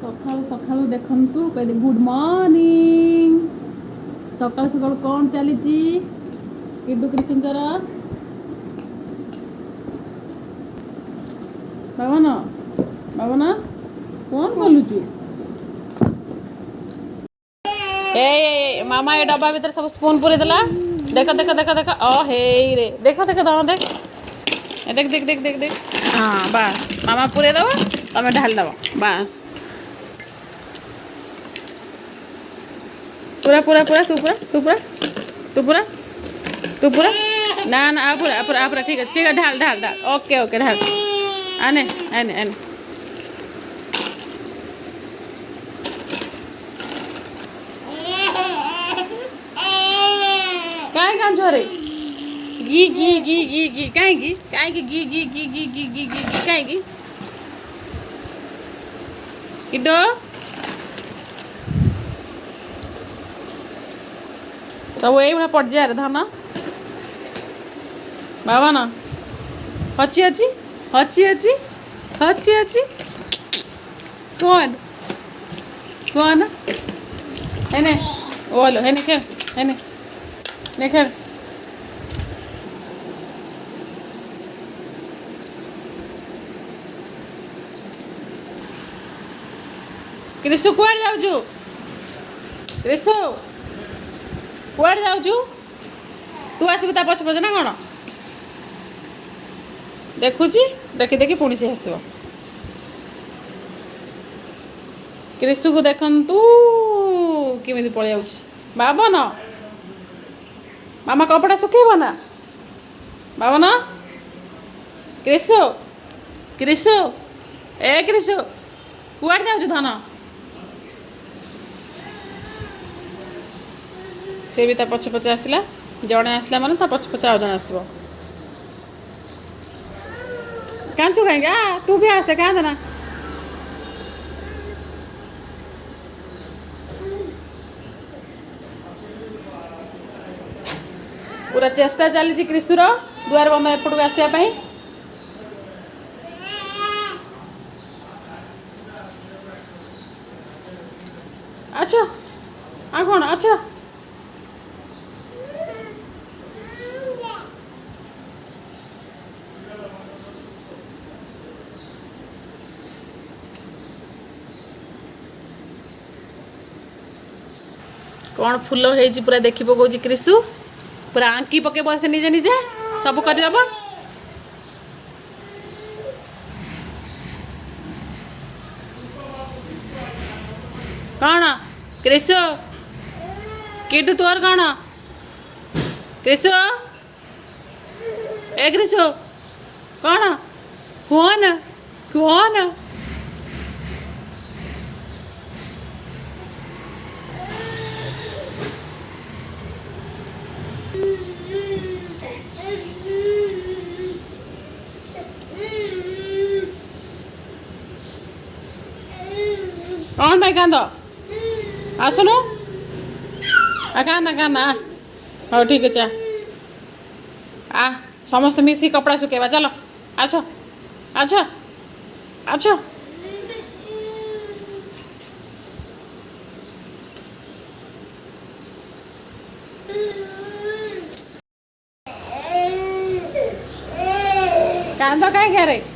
सकाळू सकाळू देखंतु कहते good morning सकाळू सकाळू कौन चली किड्डू कृष्णकर बाबन बाबन कौन बोलुचु ए मामा ये डब्बा भीतर सब स्पून पूरी देला देख देख देख देख ओ हे रे देख देख दाना देख देख देख देख देख देख हाँ बस मामा पूरे दब तमें ढाल दब बस पूरा पूरा पूरा तू पूरा तू पूरा तू पूरा तू पूरा ना ना आ पूरा पूरा पूरा ठीक है ढाल ढाल ढाल ओके ओके ढाल आने आने आने काय काम छोरे गी गी गी गी गी काय गी गी गी गी गी गी गी गी गी काय गी किड्डो सब ये पड़ जाए धान बाबा ना हची अच्छी हची अच्छी हची अच्छी कौन कौन है ने बोलो है ने खेल है ने खेल क्रिशु कुआड़ जाऊँ क्रिशु कुआड़ जाऊँ तू आसबु ता पछ पछ ना कौन देखुची देखी देखी पुणी से हसब क्रिशु को देखंतु केमिति पळै जाउची बाबन मामा कपड़ा सुखेब ना बाबन क्रिशु क्रिशु ए क्रिशु कुआड़ जाउछु धन से भी ता पछ पछ आसला जड़े आसला माने ता पछ पछ आ जण आसबो कांचू कहेंगे तू भी आसे कहाँ देना पूरा चेष्टा चली क्रिशुर दुआर बंद एपटू आसवाई अच्छा आ कौन अच्छा कौन फुल हो पूरा देखी पकाउची क्रिशु पूरा आंकी पकेब से निजे निजे सब करदेब कौन क्रिशु किटू तोर कौन क्रिशु ए क्रिशु कौन कौन कौन कौन भाई कांद आसुनु काना हाँ ठीक है आ समस्त मिसी कपड़ा सुखेबा चलो अच्छा अच्छा अच्छा कांद कहीं रे